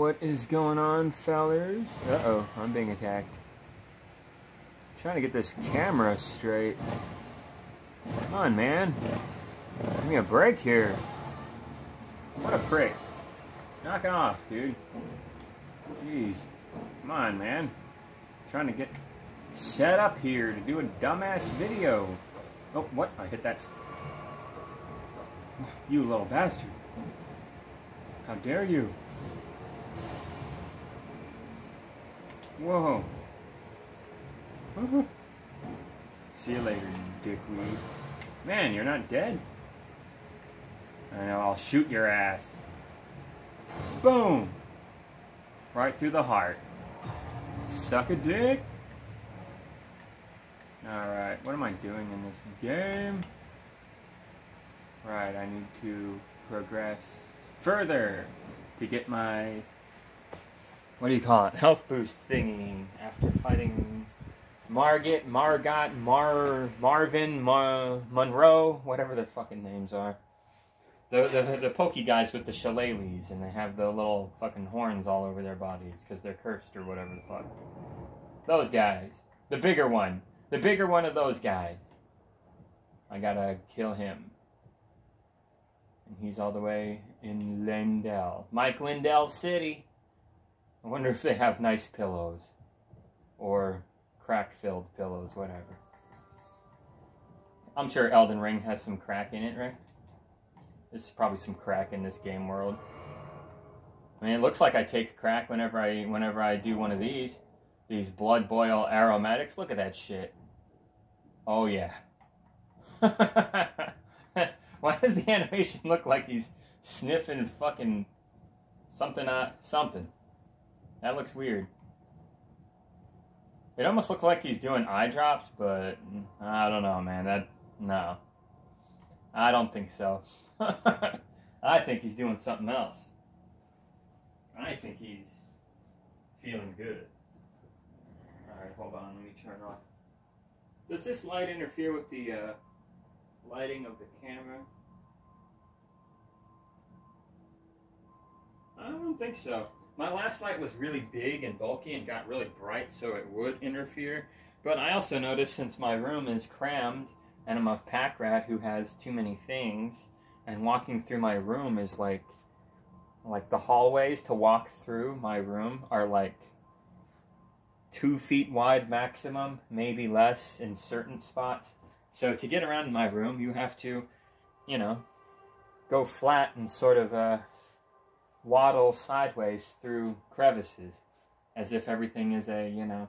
What is going on, fellers? Uh-oh, I'm being attacked. Trying to get this camera straight. Come on, man. Give me a break here. What a prick. Knock it off, dude. Jeez. Come on, man. Trying to get set up here to do a dumbass video. Oh, what? I hit that. You little bastard. How dare you? Whoa. See you later, you dickweed. Man, you're not dead. I know, I'll shoot your ass. Boom! Right through the heart. Suck a dick. Alright, what am I doing in this game? Right, I need to progress further to get my, what do you call it, health boost thingy after fighting Marvin, Monroe, whatever their fucking names are. The pokey guys with the shillelaghs, and they have the little fucking horns all over their bodies because they're cursed or whatever the fuck. Those guys. The bigger one. The bigger one of those guys. I gotta kill him. And he's all the way in Lindell. Mike Lindell City. I wonder if they have nice pillows. Or crack-filled pillows, whatever. I'm sure Elden Ring has some crack in it, right? There's probably some crack in this game world. I mean, it looks like I take crack whenever I do one of these. These blood boil aromatics. Look at that shit. Oh, yeah. Why does the animation look like he's sniffing fucking something? Something. That looks weird. It almost looks like he's doing eye drops, but I don't know, man. No. I don't think so. I think he's doing something else. I think he's feeling good. Alright, hold on. Let me turn off. Does this light interfere with the lighting of the camera? I don't think so. My last light was really big and bulky and got really bright, so it would interfere. But I also noticed, since my room is crammed and I'm a pack rat who has too many things, and walking through my room is like the hallways to walk through my room are like 2 feet wide maximum, maybe less in certain spots. So to get around in my room, you have to, you know, go flat and sort of waddle sideways through crevices, as if everything is a, you know,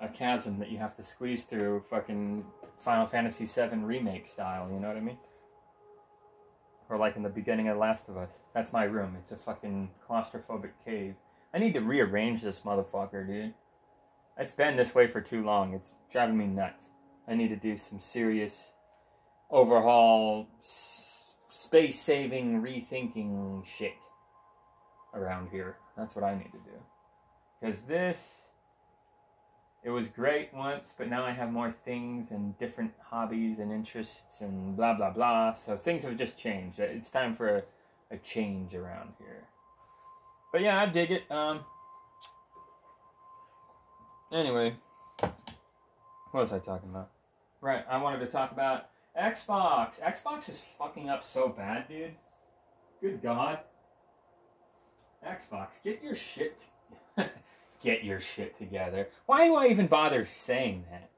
a chasm that you have to squeeze through, fucking Final Fantasy VII Remake style, you know what I mean? Or like in the beginning of Last of Us. That's my room. It's a fucking claustrophobic cave. I need to rearrange this motherfucker, dude. It's been this way for too long. It's driving me nuts. I need to do some serious overhaul, space-saving, rethinking shit around here. That's what I need to do. Because this, it was great once, but now I have more things and different hobbies and interests and blah, blah, blah. So things have just changed. It's time for a change around here. But yeah, I dig it. Anyway, what was I talking about? Right, I wanted to talk about Xbox. Xbox is fucking up so bad, dude. Good God. Xbox, get your shit get your shit together. Why do I even bother saying that?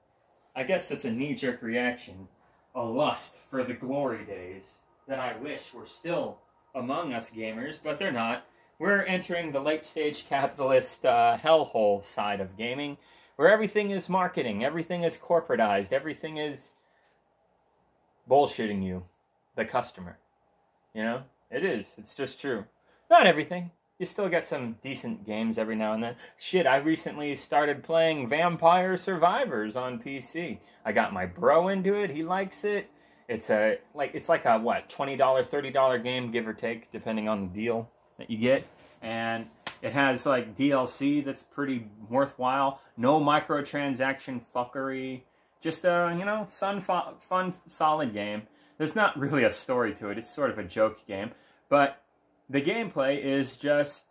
I guess it's a knee-jerk reaction. A lust for the glory days that I wish were still among us gamers, but they're not. We're entering the late-stage capitalist hellhole side of gaming, where everything is marketing, everything is corporatized, everything is bullshitting you, the customer. You know? It is. It's just true. Not everything. You still get some decent games every now and then. Shit, I recently started playing Vampire Survivors on PC. I got my bro into it. He likes it. It's like a, what, $20, $30 game, give or take, depending on the deal that you get. And it has, like, DLC that's pretty worthwhile. No microtransaction fuckery. Just a, you know, fun, solid game. There's not really a story to it. It's sort of a joke game. But the gameplay is just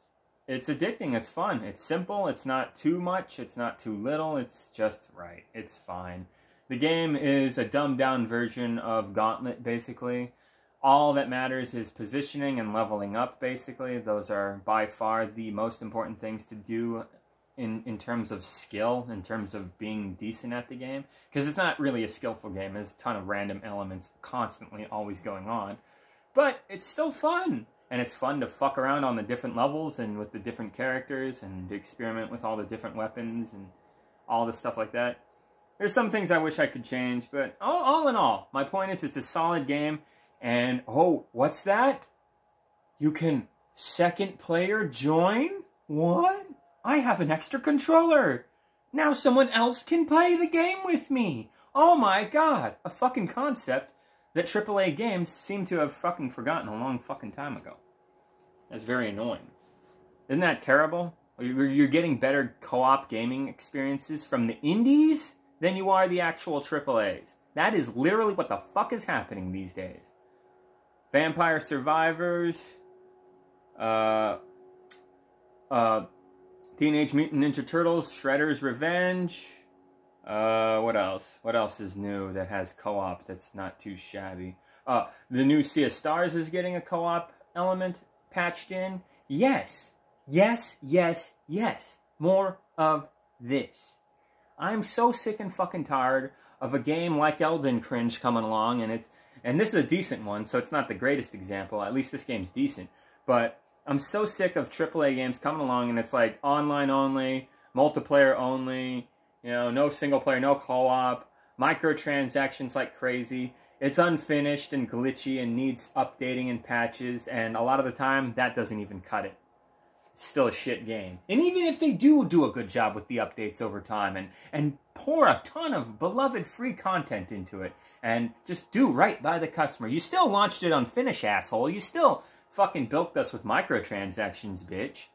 it's addicting. It's fun. It's simple. It's not too much. It's not too little. It's just right. It's fine. The game is a dumbed-down version of Gauntlet, basically. All that matters is positioning and leveling up, basically. Those are by far the most important things to do in terms of skill, in terms of being decent at the game. Because it's not really a skillful game. There's a ton of random elements constantly always going on. But it's still fun. And it's fun to fuck around on the different levels and with the different characters and to experiment with all the different weapons and all the stuff like that. There's some things I wish I could change, but all in all, my point is it's a solid game. And, oh, what's that? You can second player join? What? I have an extra controller. Now someone else can play the game with me. Oh my god. A fucking concept that AAA games seem to have fucking forgotten a long fucking time ago. That's very annoying. Isn't that terrible? You're getting better co-op gaming experiences from the indies than you are the actual AAAs. That is literally what the fuck is happening these days. Vampire Survivors, Teenage Mutant Ninja Turtles, Shredder's Revenge. What else? What else is new that has co-op that's not too shabby? The new Sea of Stars is getting a co-op element patched in. Yes. Yes, yes, yes. More of this. I'm so sick and fucking tired of a game like Elden Cringe coming along, and this is a decent one, so it's not the greatest example. At least this game's decent. But I'm so sick of AAA games coming along, and it's like online only, multiplayer only, you know, no single player, no co-op, microtransactions like crazy. It's unfinished and glitchy and needs updating and patches, and a lot of the time, that doesn't even cut it. It's still a shit game. And even if they do a good job with the updates over time and pour a ton of beloved free content into it and just do right by the customer, you still launched it unfinished, asshole. You still fucking bilked us with microtransactions, bitch.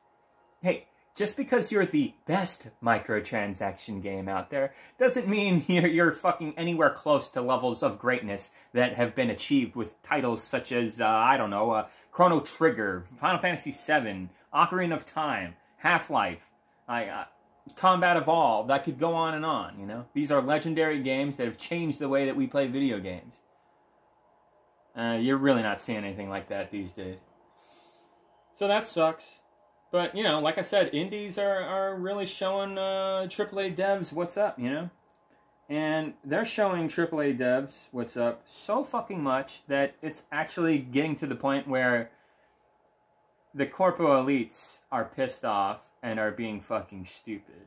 Hey, just because you're the best microtransaction game out there doesn't mean you're fucking anywhere close to levels of greatness that have been achieved with titles such as, I don't know, Chrono Trigger, Final Fantasy VII, Ocarina of Time, Half-Life, Combat Evolved. I could go on and on, you know? These are legendary games that have changed the way that we play video games. You're really not seeing anything like that these days. So that sucks. But, you know, like I said, indies are really showing AAA devs what's up, you know? And they're showing AAA devs what's up so fucking much that it's actually getting to the point where the corpo elites are pissed off and are being fucking stupid.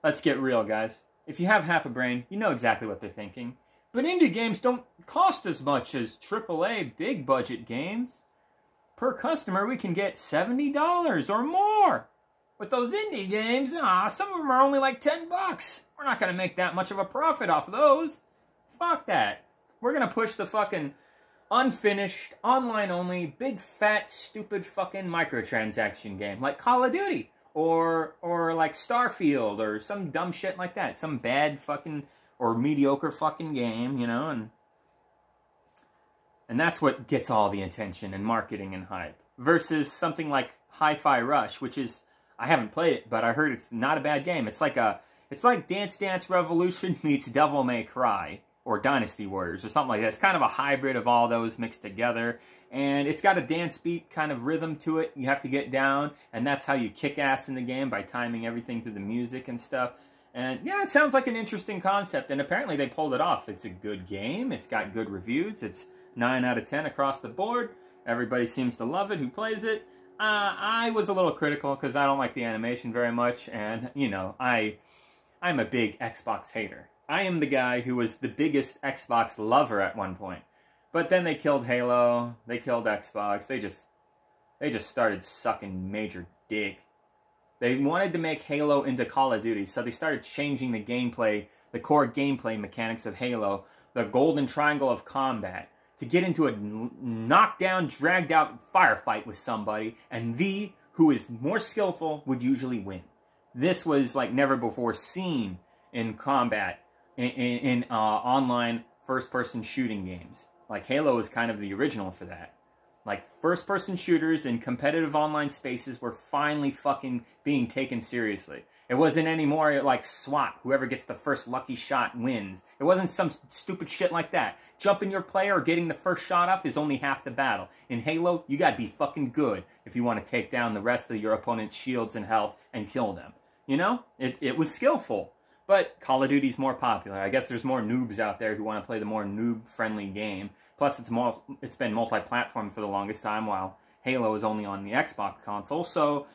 Let's get real, guys. If you have half a brain, you know exactly what they're thinking. But indie games don't cost as much as AAA big budget games. Per customer, we can get $70 or more. With those indie games, some of them are only like $10. We're not going to make that much of a profit off of those. Fuck that. We're going to push the fucking unfinished, online-only, big, fat, stupid fucking microtransaction game. Like Call of Duty. Or like Starfield. Or some dumb shit like that. Some bad fucking or mediocre fucking game, you know, and that's what gets all the attention and marketing and hype. Versus something like Hi-Fi Rush, which is, I haven't played it, but I heard it's not a bad game. It's like Dance Dance Revolution meets Devil May Cry, or Dynasty Warriors, or something like that. It's kind of a hybrid of all those mixed together, and it's got a dance beat kind of rhythm to it. You have to get down, and that's how you kick ass in the game, by timing everything to the music and stuff. And yeah, it sounds like an interesting concept, and apparently they pulled it off. It's a good game, it's got good reviews, it's 9 out of 10 across the board. Everybody seems to love it who plays it. I was a little critical because I don't like the animation very much, and, you know, I'm a big Xbox hater. I am the guy who was the biggest Xbox lover at one point. But then they killed Halo, they killed Xbox, they just started sucking major dick. They wanted to make Halo into Call of Duty, so they started changing the gameplay, the core gameplay mechanics of Halo, the golden triangle of combat, to get into a knockdown, dragged-out firefight with somebody, and who is more skillful would usually win. This was like never before seen in combat, in online first-person shooting games. Like, Halo is kind of the original for that. Like, first-person shooters in competitive online spaces were finally fucking being taken seriously. It wasn't anymore like SWAT, whoever gets the first lucky shot wins. It wasn't some stupid shit like that. Jumping your player or getting the first shot off is only half the battle. In Halo, you gotta be fucking good if you want to take down the rest of your opponent's shields and health and kill them. You know? It was skillful. But Call of Duty's more popular. I guess there's more noobs out there who want to play the more noob-friendly game. Plus, it's been multi-platform for the longest time, while Halo is only on the Xbox console. So,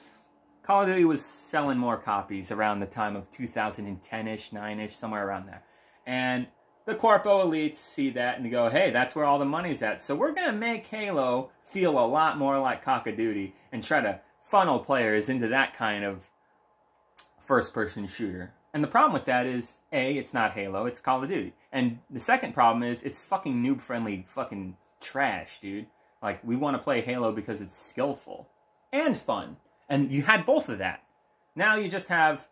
Call of Duty was selling more copies around the time of 2010-ish, 9-ish, somewhere around there. And the corpo elites see that and they go, hey, that's where all the money's at. So we're going to make Halo feel a lot more like Call of Duty and try to funnel players into that kind of first-person shooter. And the problem with that is, A, it's not Halo, it's Call of Duty. And the second problem is, it's fucking noob-friendly fucking trash, dude. Like, we want to play Halo because it's skillful and fun. And you had both of that. Now you just have,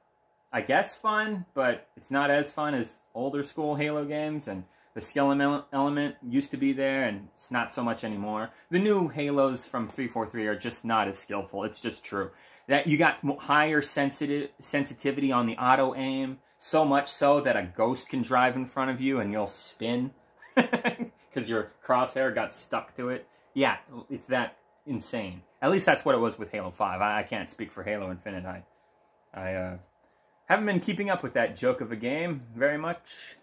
I guess, fun, but it's not as fun as older school Halo games, and the skill element used to be there, and it's not so much anymore. The new Halos from 343 are just not as skillful. It's just true. That you got higher sensitivity on the auto-aim, so much so that a ghost can drive in front of you and you'll spin because your crosshair got stuck to it. Yeah, it's that insane. At least that's what it was with Halo 5. I can't speak for Halo Infinite. I haven't been keeping up with that joke of a game very much.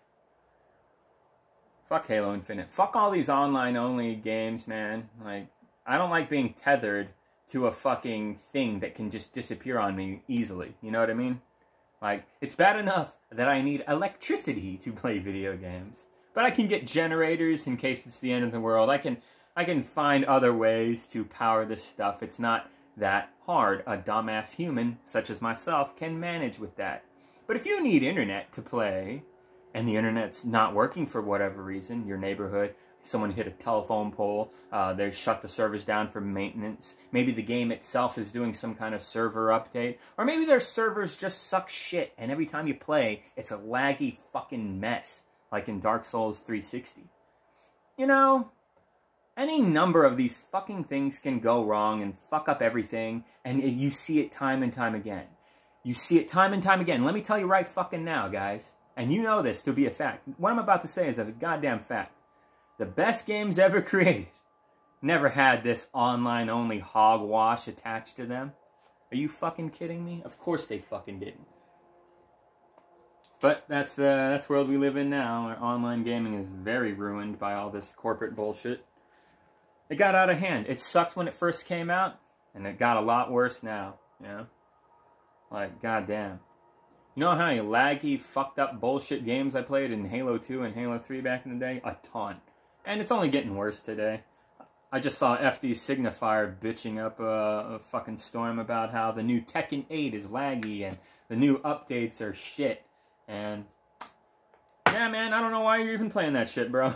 Fuck Halo Infinite. Fuck all these online-only games, man. Like, I don't like being tethered to a fucking thing that can just disappear on me easily. You know what I mean? Like, it's bad enough that I need electricity to play video games. But I can get generators in case it's the end of the world. I can find other ways to power this stuff. It's not that hard. A dumbass human, such as myself, can manage with that. But if you need internet to play, and the internet's not working for whatever reason, your neighborhood, someone hit a telephone pole, they shut the servers down for maintenance, maybe the game itself is doing some kind of server update, or maybe their servers just suck shit, and every time you play, it's a laggy fucking mess, like in Dark Souls 360. You know, any number of these fucking things can go wrong and fuck up everything, and you see it time and time again. You see it time and time again. Let me tell you right fucking now, guys, and you know this to be a fact. What I'm about to say is a goddamn fact. The best games ever created never had this online-only hogwash attached to them. Are you fucking kidding me? Of course they fucking didn't. But that's the world we live in now, where online gaming is very ruined by all this corporate bullshit. It got out of hand. It sucked when it first came out, and it got a lot worse now, you know? Like, goddamn. You know how many laggy, fucked up bullshit games I played in Halo 2 and Halo 3 back in the day? A ton. And it's only getting worse today. I just saw FD Signifier bitching up a fucking storm about how the new Tekken 8 is laggy and the new updates are shit. And, yeah, man, I don't know why you're even playing that shit, bro.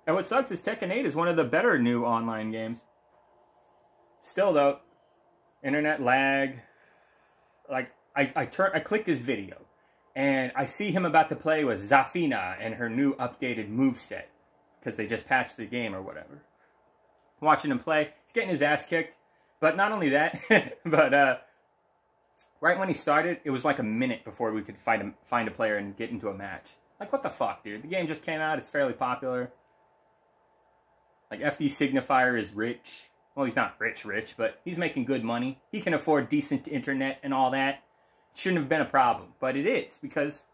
And what sucks is Tekken 8 is one of the better new online games. Still, though, internet lag. Like, I click this video, and I see him about to play with Zafina and her new updated moveset, because they just patched the game or whatever. Watching him play, he's getting his ass kicked. But not only that, but right when he started, it was like a minute before we could find a player and get into a match. Like, what the fuck, dude? The game just came out, it's fairly popular. Like, FD Signifier is rich. Well, he's not rich, but he's making good money. He can afford decent internet and all that. Shouldn't have been a problem, but it is, because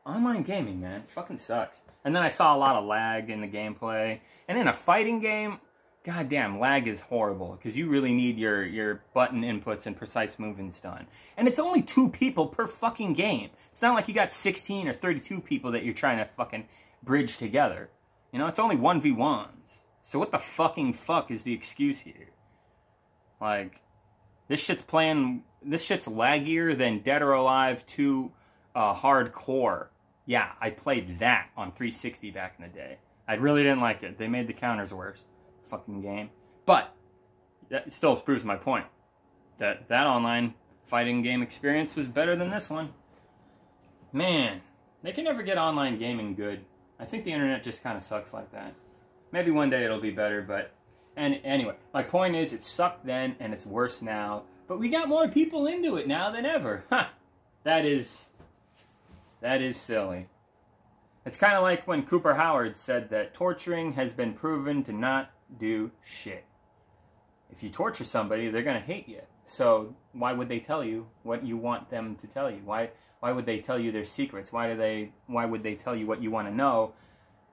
online gaming, man, fucking sucks. And then I saw a lot of lag in the gameplay. And in a fighting game, goddamn, lag is horrible, because you really need your button inputs and precise movements done. And it's only 2 people per fucking game. It's not like you got 16 or 32 people that you're trying to fucking bridge together. You know, it's only 1v1s. So what the fucking fuck is the excuse here? Like, this shit's laggier than Dead or Alive 2 Hardcore. Yeah, I played that on 360 back in the day. I really didn't like it. They made the counters worse. Fucking game. But, that still proves my point. That online fighting game experience was better than this one. Man, they can never get online gaming good. I think the internet just kind of sucks like that. Maybe one day it'll be better, but... And anyway, my point is, it sucked then, and it's worse now. But we got more people into it now than ever. Ha! That is silly. It's kind of like when Cooper Howard said that torturing has been proven to not do shit. If you torture somebody, they're going to hate you. So why would they tell you what you want them to tell you? Why would they tell you their secrets? Why would they tell you what you want to know?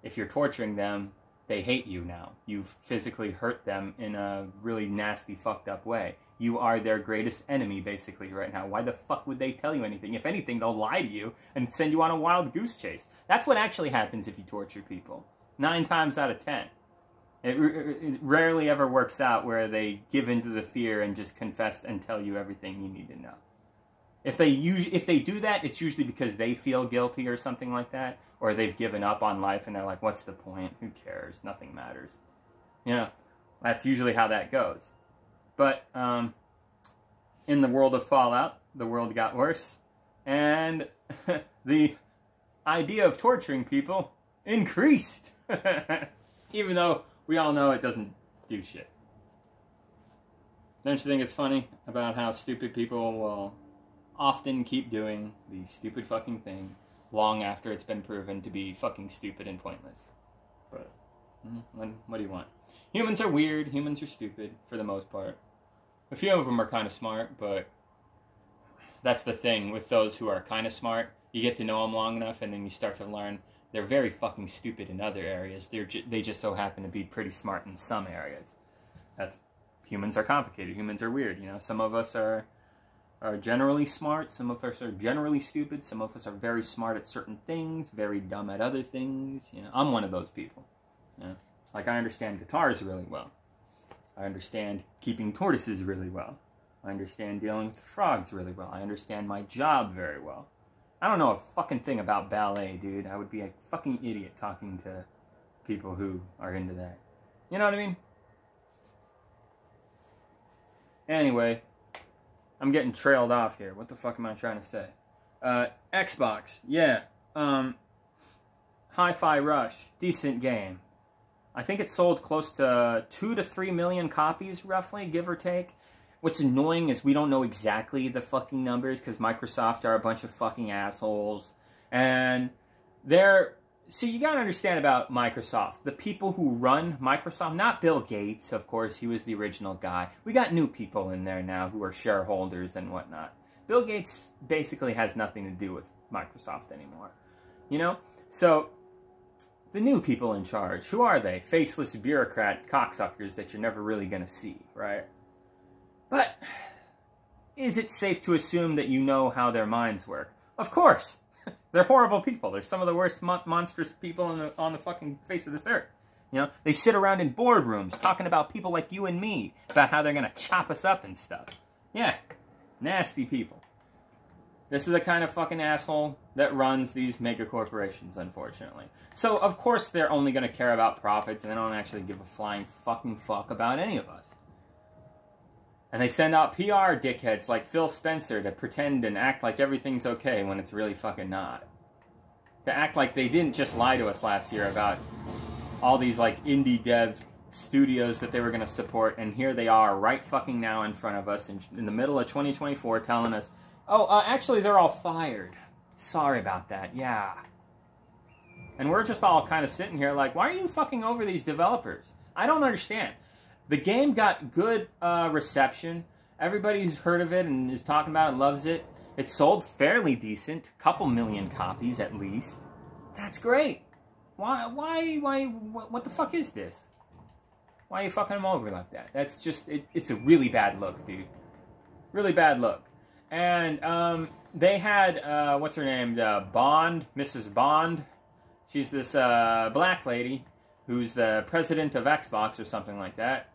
If you're torturing them, they hate you now. You've physically hurt them in a really nasty, fucked up way. You are their greatest enemy, basically, right now. Why the fuck would they tell you anything? If anything, they'll lie to you and send you on a wild goose chase. That's what actually happens if you torture people. 9 times out of 10. It rarely ever works out where they give into the fear and just confess and tell you everything you need to know. If they do that, it's usually because they feel guilty or something like that, or they've given up on life and they're like, what's the point? Who cares? Nothing matters. You know, that's usually how that goes. But in the world of Fallout, the world got worse, and the idea of torturing people increased. Even though we all know it doesn't do shit. Don't you think it's funny about how stupid people will often keep doing the stupid fucking thing long after it's been proven to be fucking stupid and pointless? But what do you want? Humans are weird. Humans are stupid for the most part. A few of them are kind of smart, but that's the thing with those who are kind of smart. You get to know them long enough, and then you start to learn they're very fucking stupid in other areas. They just so happen to be pretty smart in some areas. Humans are complicated. Humans are weird. You know, some of us are generally smart. Some of us are generally stupid. Some of us are very smart at certain things, very dumb at other things. You know, I'm one of those people. You know? Like, I understand guitars really well. I understand keeping tortoises really well. I understand dealing with frogs really well. I understand my job very well. I don't know a fucking thing about ballet, dude. I would be a fucking idiot talking to people who are into that. You know what I mean? Anyway, I'm getting trailed off here. What the fuck am I trying to say? Xbox, yeah. Hi-Fi Rush, decent game. I think it sold close to 2 to 3 million copies, roughly, give or take. What's annoying is we don't know exactly the fucking numbers because Microsoft are a bunch of fucking assholes. And see, you gotta understand about Microsoft. The people who run Microsoft, not Bill Gates, of course, he was the original guy. We got new people in there now who are shareholders and whatnot. Bill Gates basically has nothing to do with Microsoft anymore. You know? So, the new people in charge, who are they? Faceless bureaucrat cocksuckers that you're never really gonna see, right? But, is it safe to assume that you know how their minds work? Of course! They're horrible people. They're some of the worst monstrous people on the fucking face of this earth. You know, they sit around in boardrooms talking about people like you and me, about how they're gonna chop us up and stuff. Yeah, nasty people. This is the kind of fucking asshole that runs these mega corporations, unfortunately. So, of course, they're only gonna care about profits, and they don't actually give a flying fucking fuck about any of us. And they send out PR dickheads like Phil Spencer to pretend and act like everything's okay when it's really fucking not. To act like they didn't just lie to us last year about all these like indie dev studios that they were going to support, and here they are right fucking now in front of us in the middle of 2024 telling us, oh, actually they're all fired. Sorry about that, yeah. And we're just all kind of sitting here like, why are you fucking over these developers? I don't understand. The game got good reception. Everybody's heard of it and is talking about it, loves it. It sold fairly decent, a couple million copies at least. That's great. Why, what the fuck is this? Why are you fucking them over like that? That's just, it's a really bad look, dude. Really bad look. And they had, what's her name, Bond, Mrs. Bond. She's this black lady who's the president of Xbox or something like that.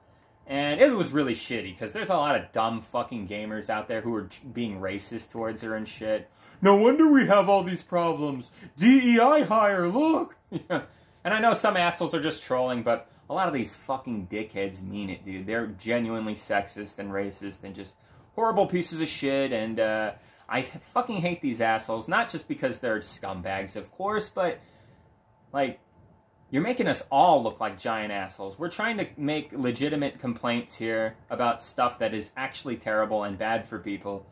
And it was really shitty, because there's a lot of dumb fucking gamers out there who are being racist towards her and shit. No wonder we have all these problems. DEI hire, look! And I know some assholes are just trolling, but a lot of these fucking dickheads mean it, dude. They're genuinely sexist and racist and just horrible pieces of shit. And I fucking hate these assholes, not just because they're scumbags, of course, but, like, you're making us all look like giant assholes. We're trying to make legitimate complaints here about stuff that is actually terrible and bad for people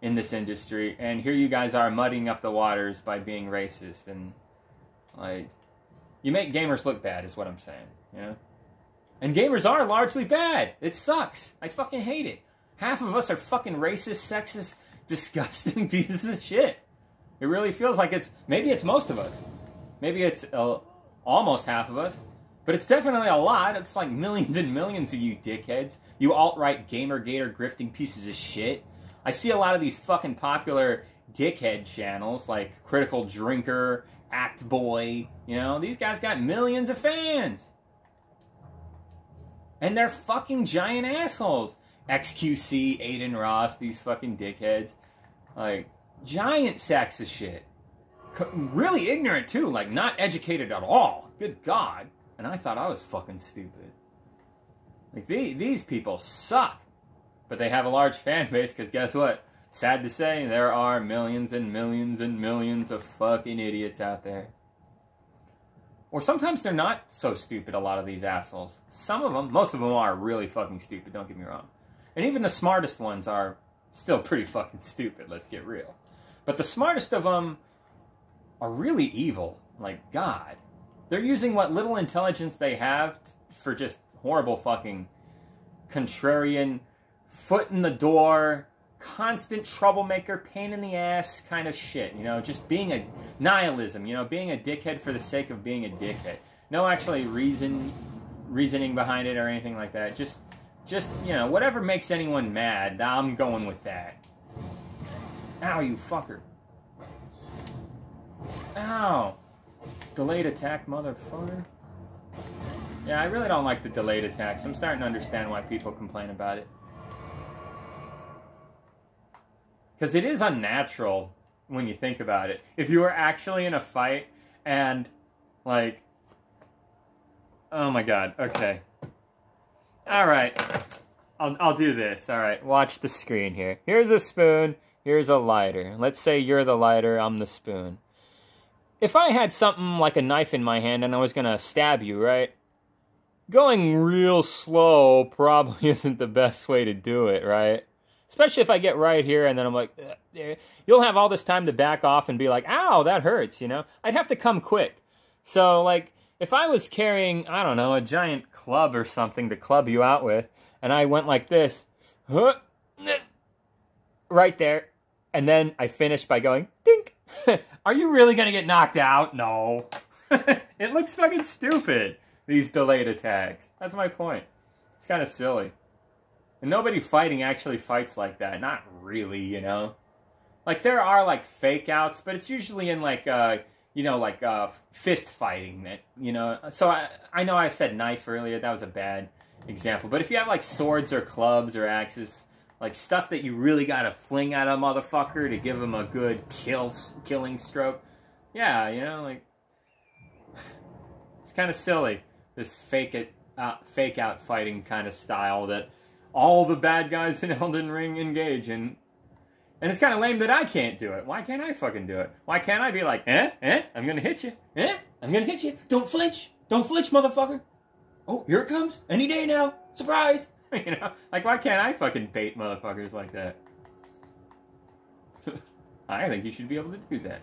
in this industry, and here you guys are muddying up the waters by being racist, and, like, you make gamers look bad is what I'm saying, you know? And gamers are largely bad. It sucks. I fucking hate it. Half of us are fucking racist, sexist, disgusting pieces of shit. It really feels like maybe it's most of us. Maybe it's almost half of us. But it's definitely a lot. It's like millions and millions of you dickheads. You alt-right gamer-gator grifting pieces of shit. I see a lot of these fucking popular dickhead channels like Critical Drinker, Act Boy, you know, these guys got millions of fans. And they're fucking giant assholes. XQC, Aiden Ross, these fucking dickheads. Like, giant sacks of shit. Really ignorant, too. Like, not educated at all. Good God. And I thought I was fucking stupid. Like, these people suck. But they have a large fan base, because guess what? Sad to say, there are millions and millions and millions of fucking idiots out there. Or sometimes they're not so stupid, a lot of these assholes. Some of them, most of them are really fucking stupid, don't get me wrong. And even the smartest ones are still pretty fucking stupid, let's get real. But the smartest of them are really evil, like God. They're using what little intelligence they have for just horrible fucking contrarian, foot in the door, constant troublemaker, pain in the ass kind of shit, you know, just being a nihilism, you know, being a dickhead for the sake of being a dickhead. No actually reasoning behind it or anything like that. Just, you know, whatever makes anyone mad, I'm going with that. Ow, you fucker. Ow. Delayed attack, motherfucker. Yeah, I really don't like the delayed attacks. I'm starting to understand why people complain about it. Because it is unnatural when you think about it. If you were actually in a fight and, like... Oh my God, okay. Alright, I'll do this. Alright, watch the screen here. Here's a spoon, here's a lighter. Let's say you're the lighter, I'm the spoon. If I had something like a knife in my hand and I was gonna stab you, right? Going real slow probably isn't the best way to do it, right? Especially if I get right here and then I'm like, you'll have all this time to back off and be like, ow, that hurts, you know? I'd have to come quick. So, like, if I was carrying, I don't know, a giant club or something to club you out with, and I went like this, right there, and then I finished by going, dink. Are you really going to get knocked out? No. It looks fucking stupid, these delayed attacks. That's my point. It's kind of silly. And nobody fighting actually fights like that. Not really, you know? Like, there are, like, fake outs, but it's usually in, like, you know, like, fist fighting that, you know? So, I know I said knife earlier. That was a bad example. But if you have, like, swords or clubs or axes, like, stuff that you really gotta fling at a motherfucker to give him a good killing stroke, yeah, you know, like, it's kind of silly, this fake out fighting kind of style that all the bad guys in Elden Ring engage in. And it's kind of lame that I can't do it. Why can't I fucking do it? Why can't I be like, I'm gonna hit you. I'm gonna hit you. Don't flinch. Don't flinch, motherfucker. Oh, here it comes. Any day now. Surprise. You know? Like, why can't I fucking bait motherfuckers like that? I think you should be able to do that.